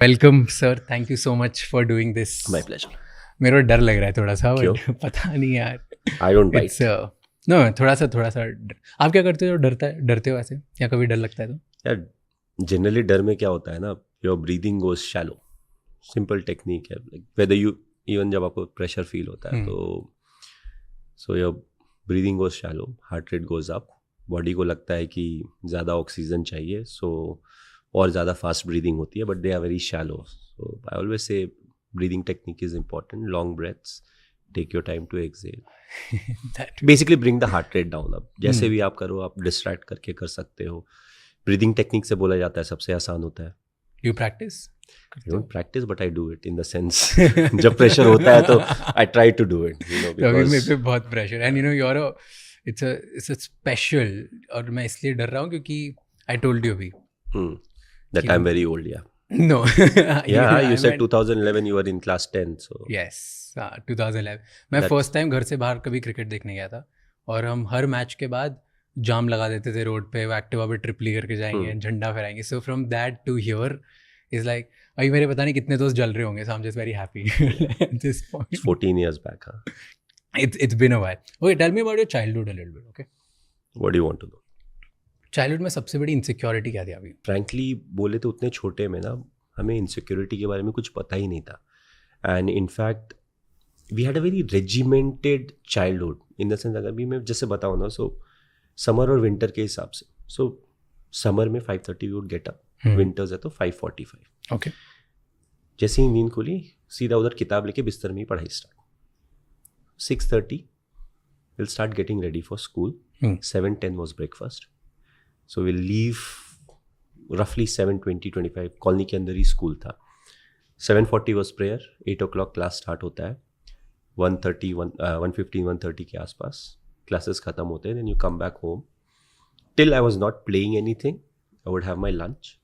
Welcome sir, thank you so much for doing this. My pleasure. मेरे को डर लग रहा है थोड़ा सा, क्यों? बट पता नहीं यार। I don't it's bite. No, थोड़ा सा आप क्या करते हो? डरते हो ऐसे, या कभी डर लगता है तो? यार जनरली डर में क्या होता है ना, your breathing goes shallow. Simple technique है, लाइक वेदर यू इवन जब आपको प्रेशर फील होता है तो so your breathing goes shallow, heart rate goes up, body को लगता है कि ज़्यादा ऑक्सीजन चाहिए, सो और ज़्यादा फास्ट ब्रीदिंग होती है, but they are very shallow. So I always say breathing technique is important, long breaths, take your time to exhale, basically bring the heart rate down. अब जैसे भी आप करो, आप डिस्ट्रैक्ट करके कर सकते हो। ब्रीदिंग टेक्निक से बोला जाता है सबसे आसान होता है। You practice? I don't practice but I do it in the sense जब प्रेशर होता है तो I try to do it, you know, अभी मेरे बिकॉज पे बहुत pressure, and you know your it's a special. और मैं इसलिए डर रहा हूँ क्योंकि आई टोल्ड यू अभी that I am very old. Yeah no. Yeah you said 2011 you were in class 10, so yes, 2011 मैं फर्स्ट टाइम घर से बाहर कभी क्रिकेट देखने गया था, और हम हर मैच के बाद जाम लगा देते थे रोड पे, वो एक्टिवा पे ट्रिपली करके जाएंगे, झंडा फहराएंगे। So from that to here is like, अभी मेरे पता नहीं कितने दोस्त जल रहे होंगे, so I am just very happy at this point. 14 years back, huh? It's been a while. Okay, tell me about your childhood a little bit, okay? What do you want to know? Childhood में सबसे बड़ी insecurity क्या थी अभी? Frankly बोले तो उतने छोटे में ना हमें इनसिक्योरिटी के बारे में कुछ पता ही नहीं था, and in fact we had a very regimented childhood in the sense. अगर भी मैं जैसे बताऊँ ना, सो समर और विंटर के हिसाब से, सो समर में 5:30 we would get up, winters है तो 5:45। ओके, जैसे ही नींद खुली सीधा उधर किताब लेके बिस्तर में ही पढ़ाई start. 6:30 will start getting ready for school. 7:10 was breakfast, so will leave रफली 7:20-25, कॉलोनी के अंदर ही स्कूल था। 7:40 was prayer, 8 o'clock class start होता है, 1:15-1:30 के आसपास क्लासेस ख़त्म होते हैं, then you come back home. Till I was not playing anything, I would have my lunch.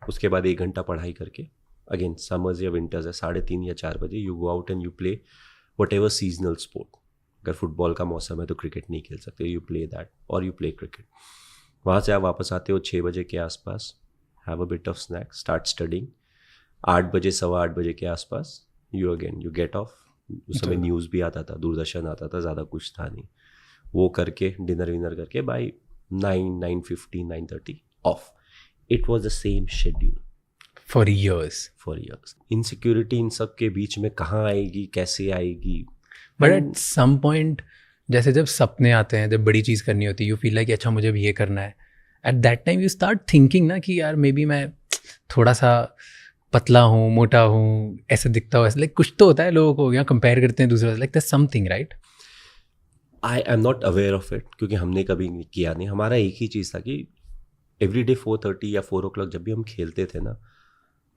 उसके बाद 1 घंटा पढ़ाई करके, अगेन समर्स या विंटर्स है, 3:30 या 4 बजे you go out and you play what ever seasonal sport. अगर फुटबॉल का मौसम है तो क्रिकेट नहीं खेल सकते, यू प्ले दैट और यू प्ले क्रिकेट। वहाँ से आप वापस आते हो 6 बजे के आसपास, have a bit of snack, start studying. 8 बजे 8:15 बजे के आसपास यू गेट ऑफ। उस समय न्यूज़ भी आता था, दूरदर्शन आता था, ज़्यादा कुछ था नहीं। वो करके डिनर विनर करके बाय 9:50 9:30 off. It was the same schedule for years. Insecurity इन सब के बीच में कहाँ आएगी, कैसे आएगी? बट एट सम पॉइंट, जैसे जब सपने आते हैं, जब बड़ी चीज़ करनी होती है, यू फील लाइक अच्छा मुझे भी ये करना है, at that time you start thinking ना कि यार मे बी मैं थोड़ा सा पतला हूँ, मोटा हूँ, ऐसे दिखता हूँ, ऐसे लाइक कुछ तो होता है, लोगों को यहाँ कंपेयर करते हैं दूसरे से, like that's something, right? I am not aware of it, क्योंकि हमने कभी किया नहीं। हमारा एक ही चीज़ था कि एवरी डे 4:30 या 4 o'clock जब भी हम खेलते थे ना,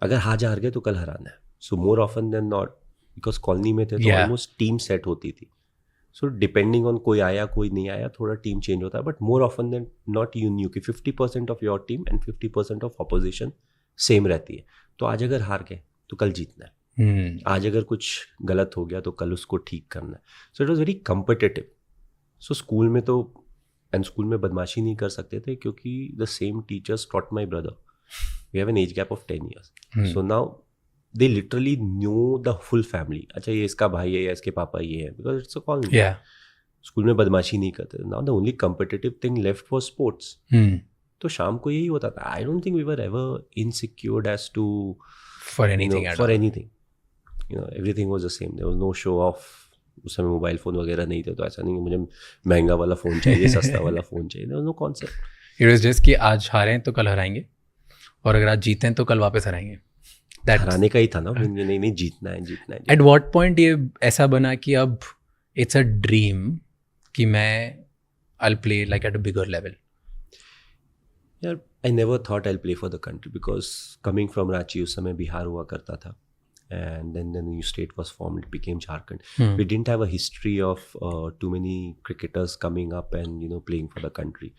अगर आज हार गए तो कल हराना है। So more often than not, because colony में थे तो ऑलमोस्ट टीम सेट होती थी। सो डिपेंडिंग ऑन कोई आया कोई नहीं आया, थोड़ा टीम चेंज होता है, but more often than not you knew कि 50% of your team and 50% of opposition same रहती है। तो आज अगर हार गए तो कल जीतना है, आज अगर कुछ गलत हो गया तो कल उसको ठीक करना है। So it was very competitive. So school में तो, एंड स्कूल में बदमाशी नहीं कर सकते थे क्योंकि the same teachers taught my brother. We have an age gap of 10 years. So now they literally knew the full family. अच्छा ये इसका भाई है या इसके पापा ये है, because it's a colony. School में बदमाशी नहीं करते। Now the only competitive thing left for sports. तो शाम को यही होता था। I don't think we were ever insecured as to for anything, you know, everything was the same. There was no show off. उस समय मोबाइल फ़ोन वगैरह नहीं थे, तो ऐसा नहीं कि मुझे महंगा वाला फ़ोन चाहिए, सस्ता वाला फ़ोन चाहिए। There was no concept. It was just कि आज हारें तो कल हराएंगे, और अगर आज जीतें तो कल वापस हराएंगे। हराने का ही था ना, नहीं जीतना है। एट व्हाट पॉइंट ये ऐसा बना कि अब इट्स अ ड्रीम कि मैं I play like at a bigger level? यार I never thought I play for the country, because coming from Ranchi, उस समय बिहार हुआ करता था, and then the new state was formed, it became Jharkhand. We didn't have a history of too many cricketers coming up and, you know, playing for the country.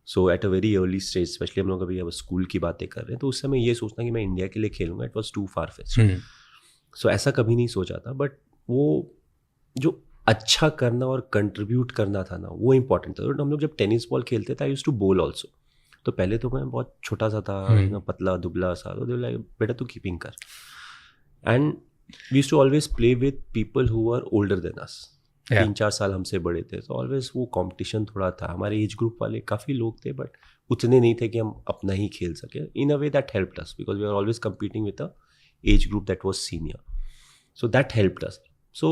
So at a very early stage, especially हम लोग अभी अब school की बातें कर रहे हैं, तो उस समय ये सोचना कि मैं इंडिया के लिए खेलूंगा, it was too far fetched. So ऐसा कभी नहीं सोचा था, बट वो जो अच्छा करना और कंट्रीब्यूट करना था ना, वो इंपॉर्टेंट था। तो हम लोग जब टेनिस बॉल खेलते थे, आई यूज्ड टू बोल ऑल्सो। तो पहले तो मैं बहुत छोटा सा था, पतला दुबला सा, तो दे लाइक बेटा तू कीपिंग कर. And we used to always play with people who are older than us. 3-4 साल हमसे बड़े थे, तो ऑलवेज वो कंपटीशन थोड़ा था. हमारे एज ग्रुप वाले काफ़ी लोग थे, बट उतने नहीं थे कि हम अपना ही खेल सके. In a way that helped us because we are always competing with a age group that was senior. So that helped us. So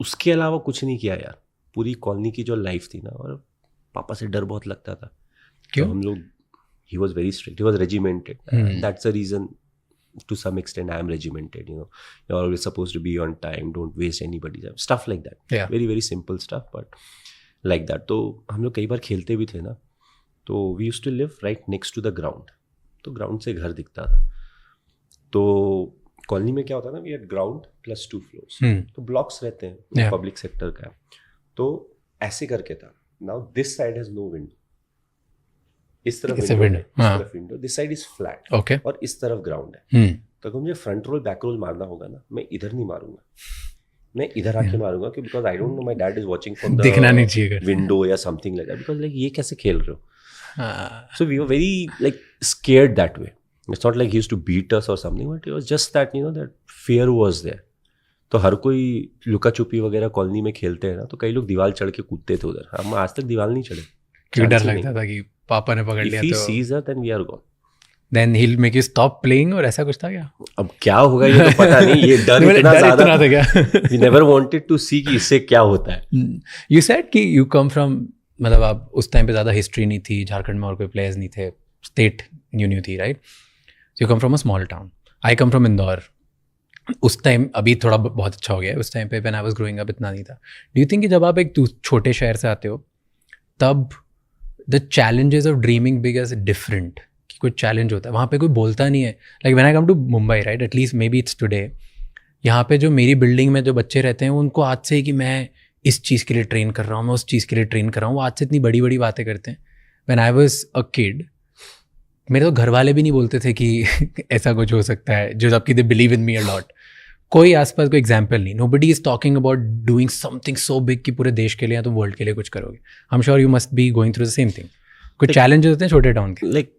उसके अलावा कुछ नहीं किया यार. पूरी कॉलोनी की जो लाइफ थी ना, और पापा से डर बहुत लगता था. क्यों? तो हम लोग, he was very strict, he was regimented. That's the reason to some extent I am regimented, you're always supposed to be on time, don't waste anybody's time, stuff like that. Very very simple stuff, but like that. तो हम लोग कई बार खेलते भी थे ना, तो we used to live right next to the ground. तो ग्राउंड से घर दिखता था. तो कॉलोनी में क्या होता था, we had ground plus 2 floors. तो ब्लॉक्स रहते हैं, पब्लिक सेक्टर का. तो ऐसे करके था. Now this side has no window. इस तरफ window, this side is flat, और इस तरफ ग्राउंड है. तो अगर मुझे फ्रंट रोल बैक रोल मारना होगा ना, मैं इधर नहीं मारूंगा, मैं इधर आके मारूंगा, क्योंकि because I don't know my dad is watching from the दिखना नहीं चाहिए विंडो या something like that, because like ये कैसे खेल रहे हो. So we were very like scared that way. It's not like he used to beat us और something, but it was just that that fear was there. तो हर कोई लुका छुपी वगैरह कॉलोनी में खेलते हैं ना, तो कई लोग दीवार चढ़ के कूदते थे उधर. हम आज तक दीवार नहीं चढ़े, क्योंकि डर लगता था कि पापा ने पकड़ लिया. If he sees her, then we are gone. Then he'll make you stop playing, और ऐसा कुछ था क्या? अब क्या होगा ये तो पता नहीं. ये डर इतना ज़्यादा था क्या? We never wanted to see कि इससे क्या होता है. You said कि you come from, मतलब आप उस टाइम पे ज़्यादा हिस्ट्री नहीं थी, झारखंड में और कोई प्लेयर्स नहीं थे, स्टेट न्यू थी, right? So you come from a small town. I come from Indore. उस टाइम, अभी थोड़ा बहुत अच्छा हो गया है, उस टाइम पे when I was growing up इतना नहीं था. Do you think कि जब आप एक छोटे शहर से आते हो, तब the challenges of dreaming big is different, कि कोई चैलेंज होता है वहाँ पे, कोई बोलता नहीं है. Like when I come to Mumbai, right, at least maybe it's today, यहाँ पे जो मेरी बिल्डिंग में जो बच्चे रहते हैं, उनको आज से ही कि मैं इस चीज़ के लिए ट्रेन कर रहा हूँ, मैं उस चीज़ के लिए ट्रेन कर रहा हूँ, वो आज से इतनी बड़ी बड़ी बातें करते हैं. When I was a kid, मेरे तो घर वाले भी नहीं बोलते थे कि ऐसा कुछ हो सकता है, जो जबकि they believe in me a lot. कोई आसपास कोई एग्जाम्पल नहीं. Nobody is talking about doing something so big कि पूरे देश के लिए या तो वर्ल्ड के लिए कुछ करोगे. I am sure you must be going through the same thing. कुछ चैलेंजेस होते हैं छोटे टाउन के. लाइक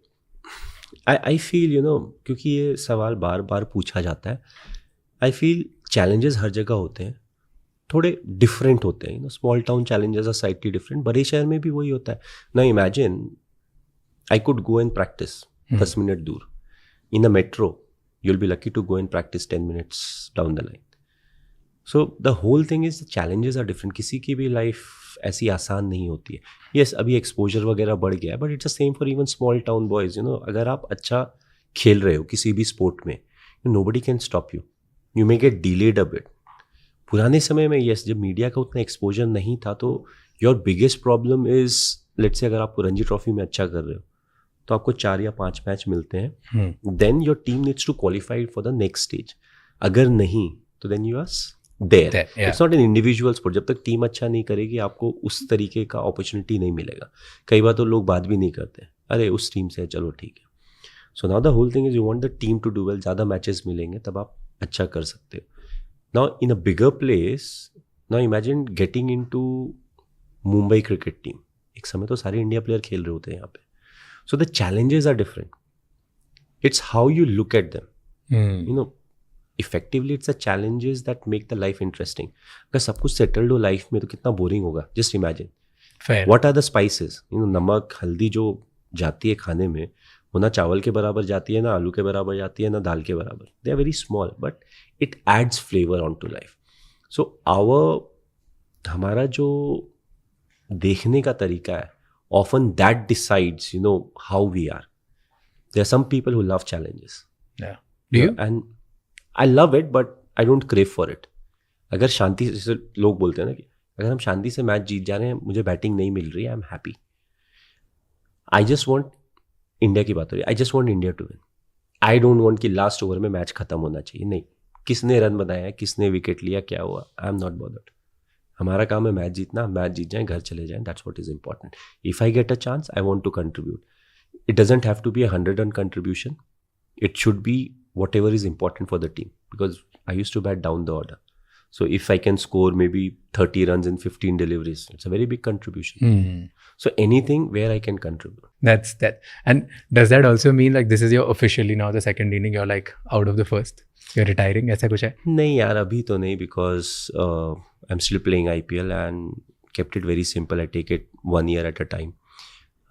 आई फील क्योंकि ये सवाल बार बार पूछा जाता है, आई फील चैलेंजेस हर जगह होते हैं, थोड़े डिफरेंट होते हैं. Small town challenges are slightly different. बड़े शहर में भी वही होता है ना. Imagine I could go and practice 10 minute दूर. In a metro you'll be lucky to go and practice 10 minutes down the line. So the whole thing is the challenges are different. किसी की भी लाइफ ऐसी आसान नहीं होती है. Yes, अभी एक्सपोजर वगैरह बढ़ गया है, but it's the same for even small town boys. अगर आप अच्छा खेल रहे हो किसी भी स्पोर्ट में, nobody can stop you. You may get delayed a bit. पुराने समय में yes, जब मीडिया का उतना एक्सपोजर नहीं था, तो your biggest problem is, let's say अगर आप रणजी ट्रॉफी में अच्छा कर रहे हो, तो आपको 4 या 5 मैच मिलते हैं. Then your team needs to qualify for the next stage. अगर नहीं तो then you are there. It's not an individual sport. जब तक टीम अच्छा नहीं करेगी, आपको उस तरीके का अपॉर्चुनिटी नहीं मिलेगा. कई बार तो लोग बात भी नहीं करते, अरे उस टीम से चलो ठीक है. So now the whole thing is you want the team to do well. ज़्यादा मैचेस मिलेंगे तब आप अच्छा कर सकते हो. Now in a bigger place, now imagine getting into Mumbai cricket team. एक समय तो सारे इंडिया प्लेयर खेल रहे होते हैं यहाँ पे. So the challenges are different. It's how you look at them. Effectively it's the challenges that make the life interesting. अगर सब कुछ settled हो लाइफ में, तो कितना बोरिंग होगा. Just imagine. Fair. What are the spices? नमक हल्दी जो जाती है खाने में, वो ना चावल के बराबर जाती है, ना आलू के बराबर जाती है, ना दाल के बराबर. They are very small, but it adds flavor onto life. So हमारा जो देखने का तरीका है, often that decides how we are. There are some people who love challenges. Yeah. Do you? And I love it, but I don't crave for it. अगर शांति से, जैसे लोग बोलते हैं ना कि अगर हम शांति से मैच जीत जा रहे हैं, मुझे बैटिंग नहीं मिल रही है, I am happy. I just want, India की बात हो रही है, I just want India to win. I don't want कि लास्ट ओवर में मैच खत्म होना चाहिए. नहीं, किसने रन बनाया, किसने विकेट लिया, क्या हुआ, आई एम नॉट बॉदर्ड. हमारा काम है मैच जीतना. मैच जीत जाए, घर चले जाएं. That's what is important. If I get a chance, I want to contribute. It doesn't have to be 100 run contribution. It should be whatever is important for the team, because I used to bat down the order. So if I can score maybe 30 runs in 15 deliveries, it's a very big contribution. Hmm. So anything where I can contribute. That's that. And does that also mean like this is your officially now the second inning, you're like out of the first? You're retiring? ऐसा कुछ है? नहीं यार, अभी तो नहीं, because I'm still playing IPL and kept it very simple. I take it 1 year at a time.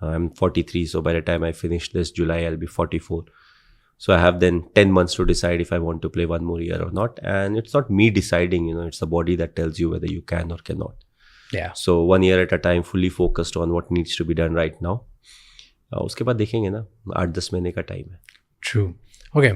I'm 43, so by the time I finish this July, I'll be 44. So I have then 10 months to decide if I want to play one more year or not. And it's not me deciding, you know, it's the body that tells you whether you can or cannot. Yeah. So 1 year at a time, fully focused on what needs to be done right now. उसके बाद देखेंगे ना, 8-10 महीने का time है. True. Okay.